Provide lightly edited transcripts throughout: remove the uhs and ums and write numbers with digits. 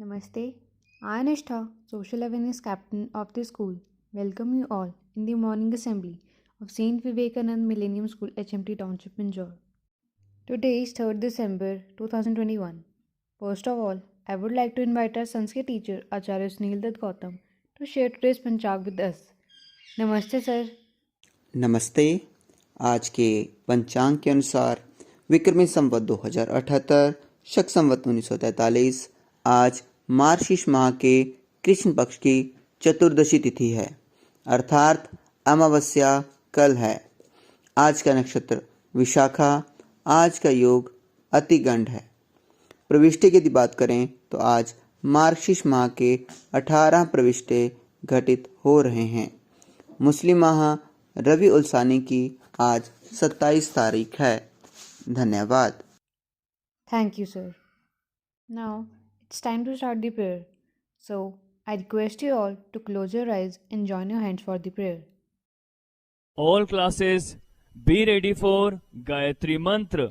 Namaste. I, Nishtha, Social Awareness Captain of the school, welcome you all in the morning assembly of St Vivekanand Millennium School, HMT Township, Panchang. Today is 3rd December 2021. First of all, I would like to invite our Sanskrit teacher, Acharya Sunil Dutt Gautam, to share today's Panchang with us. Namaste, sir. नमस्ते। आज के पंचांग के अनुसार विक्रमी संवत 2078 शक संवत 1943 आज मार्गशीर्ष माह के कृष्ण पक्ष की चतुर्दशी तिथि है, अर्थात अमावस्या कल है। आज का नक्षत्र विशाखा, आज का योग अतिगंड है। प्रविष्टि की यदि बात करें तो आज मार्गशीर्ष माह के 18 प्रविष्टे घटित हो रहे हैं। मुस्लिम माह रवि उल्सानी की आज 27 तारीख है। धन्यवाद। Thank you, sir. Now it's time to start the prayer. So I request you all to close your eyes and join your hands for the prayer. All classes be ready for Gayatri Mantra.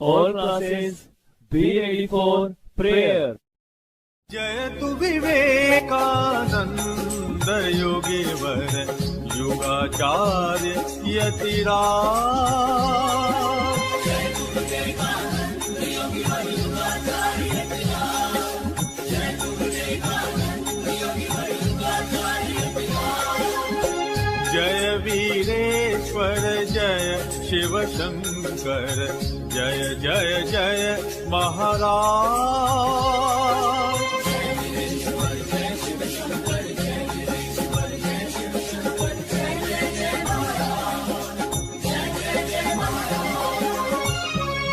All classes be ready for prayer. जयतु विवेकानंद योगीवर युगाचार्य यतिराज। जय वीरेश्वर जय शिव शंकर जय जय जय महाराज।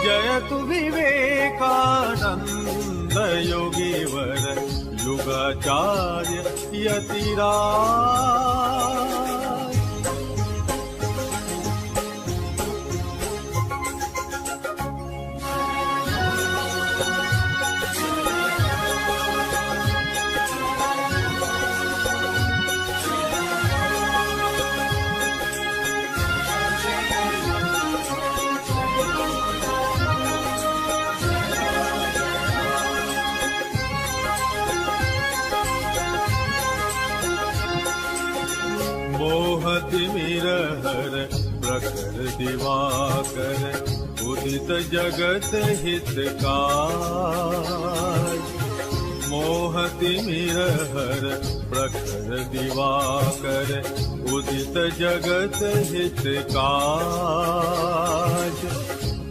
जयतु विवेकानंद योगीवर युगाचार्य यतिराज। मोहतिमिरहर प्रखर दिवाकर उदित जगत हितकार। मोहतिमिरहर प्रखर दिवाकर उदित जगत हितकार।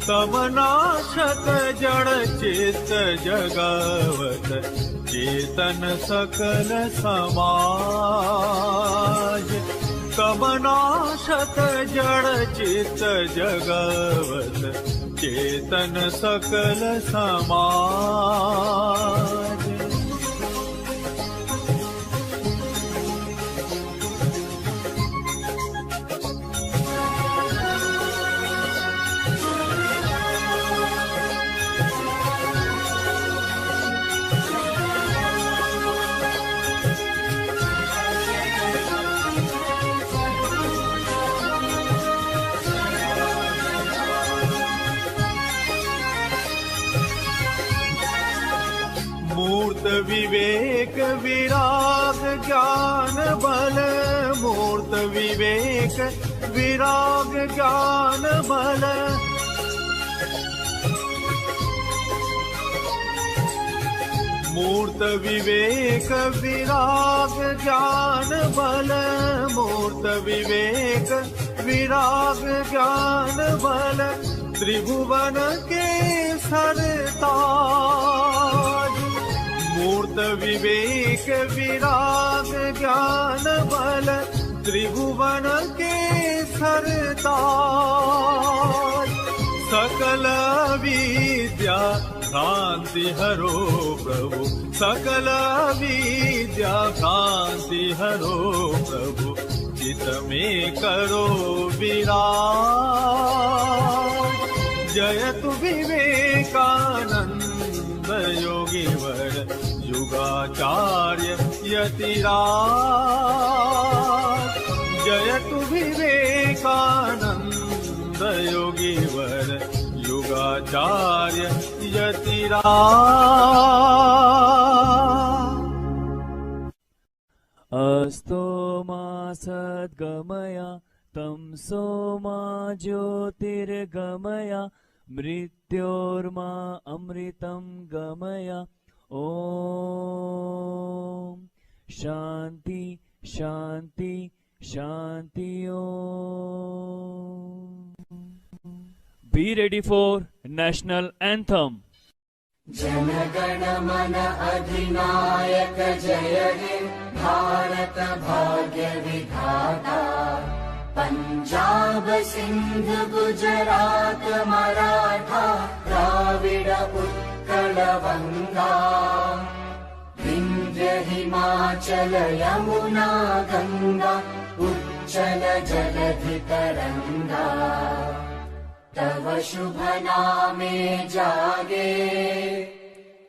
तमनाशत जड़ चित्त जगावत चेतन सकल समाज। तमनाशत जड़ चित्त जगावत चेतन सकल समाज। मूर्त विवेक विराग ज्ञान बल। मूर्त विवेक विराग ज्ञान बल। मूर्त विवेक विराग ज्ञान बल। मूर्त विवेक विराग ज्ञान बल। त्रिभुवन के सरताज। मूर्त विवेक विराग ज्ञान बल। त्रिभुवन के सरताज। सकल विद्या भ्रांति हरो प्रभु। सकल विद्या भ्रांति हरो प्रभु। चित में करो विराज। जयतु विवेकानंद योगीवर युगाचार्य यतिराज। जयतु विवेकानंद योगीवर युगाचार्य यतिराज। अस्तो मा सद्गमय तमसो मा ज्योतिर्गमय मृत्योर्मा अमृतं गमय। ओम शांति शांति शांति। ओम। Be ready for national anthem. Jana Gana मन अधिनायक जय हे भारत भाग्य विधाता। पंजाब सिंध गुजरात मराठा द्राविड उत्कल बंगा। विंध्य हिमाचल यमुना गंगा उच्चल जलधि तरंगा। तव शुभ नामे जागे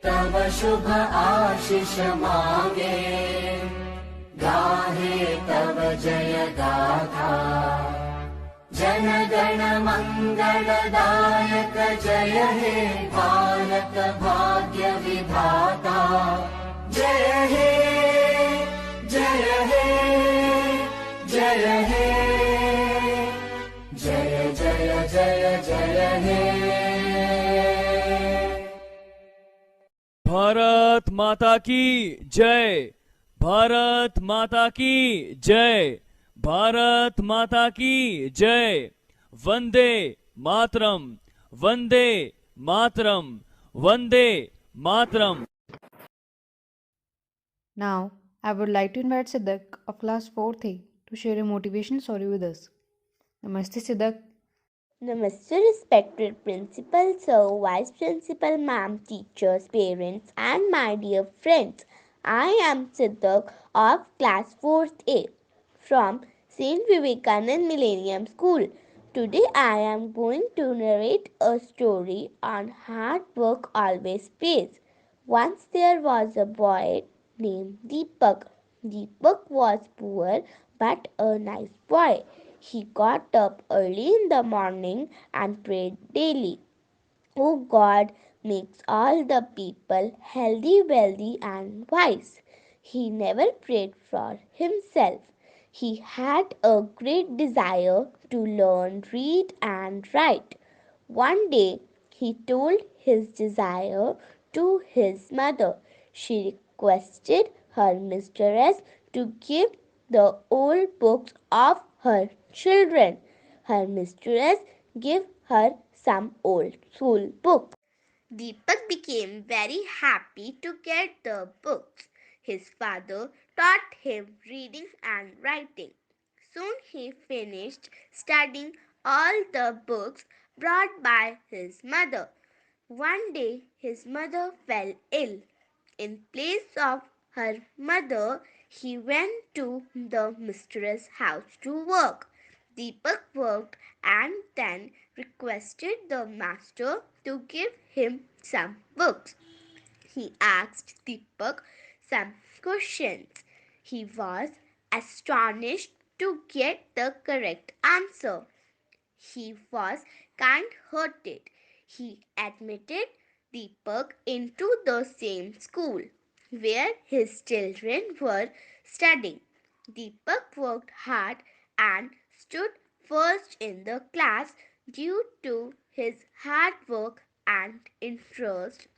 तव शुभ आशीष मांगे। गाहे तव जय गाथा। जन गण मंगलदायक जय हे भारत भाग्य विधाता। जय हे जय हे जय हे जय जय जय जय हे। भारत माता की जय। भारत माता की जय। भारत माता की जय। Vande Mataram Vande Mataram Vande Mataram. Now, I would like to invite Siddhak of class 4th A to share a motivational story with us. Namaste Siddhak. Namaste, respected principal, sir, vice principal, ma'am, teachers, parents, and my dear friends. I am Siddhak of class 4th A from St Vivekanand Millennium School. Today I am going to narrate a story on hard work always pays. Once there was a boy named Deepak. Deepak was poor but a nice boy. He got up early in the morning and prayed daily. Oh God, makes all the people healthy, wealthy, and wise. He never prayed for himself. He had a great desire to learn, read, and write. One day, he told his desire to his mother. She requested her mistress to give the old books of her children. Her mistress gave her some old school books. Deepak became very happy to get the books. His father taught him reading and writing. Soon he finished studying all the books brought by his mother. One day his mother fell ill. In place of her mother, he went to the mistress' house to work. Deepak worked and then requested the master to give him some books. He asked Deepak some questions. He was astonished to get the correct answer. He was kind-hearted. He admitted Deepak into the same school where his children were studying. Deepak worked hard and stood first in the class due to his hard work and interest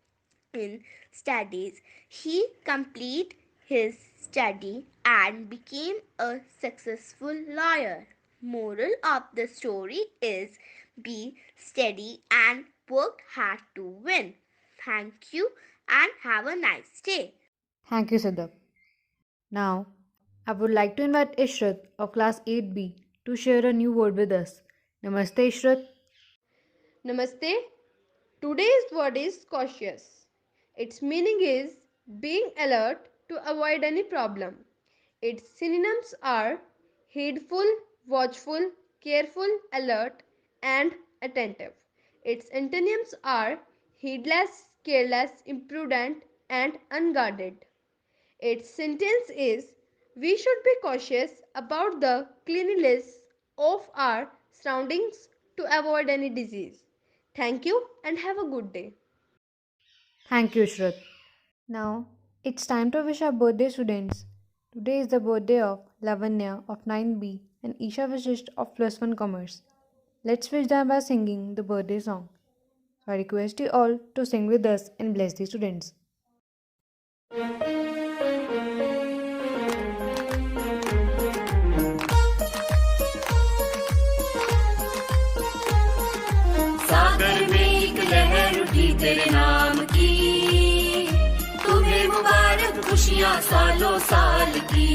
in studies. He completed his study and became a successful lawyer. Moral of the story is be steady and work hard to win. Thank you and have a nice day. Thank you, Siddharth. Now, I would like to invite Ishrat of class 8B to share a new word with us. Namaste, Ishrat. Namaste. Today's word is cautious. Its meaning is being alert to avoid any problem. Its synonyms are heedful, watchful, careful, alert, and attentive. Its antonyms are heedless, careless, imprudent, and unguarded. Its sentence is we should be cautious about the cleanliness of our surroundings to avoid any disease. Thank you and have a good day. Thank you, Ishrat. Now, it's time to wish our birthday students. Today is the birthday of Lavanya of 9B and Isha Vashisht of Plus 1 Commerce. Let's wish them by singing the birthday song. So I request you all to sing with us and bless the students. सागर में एक लहर उठी तेरे नाम की, तुम्हें मुबारक खुशियाँ सालों साल की।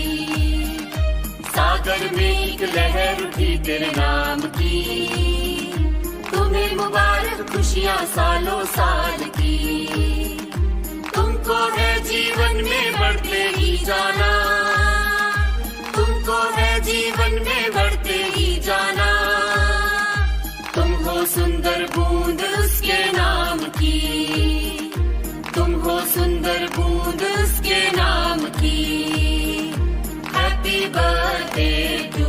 सागर में एक लहर उठी तेरे नाम की, तुम्हें मुबारक खुशियाँ सालों साल की। तुमको है जीवन में बढ़ते ही जाना, तुमको है जीवन में बढ़ते ही जाना। तुम हो सुंदर बूंद उसके नाम की, तुम हो सुंदर बूंद उसके नाम की। Happy birthday to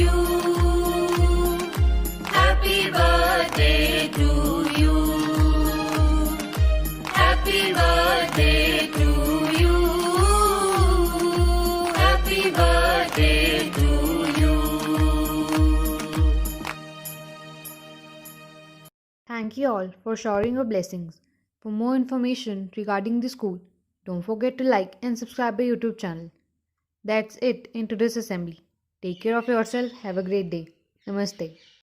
you, happy birthday to you, happy birthday to you, happy birthday to you. Thank you all for sharing your blessings. For more information regarding the school, don't forget to like and subscribe our YouTube channel. That's it in today's assembly. Take care of yourself. Have a great day. Namaste.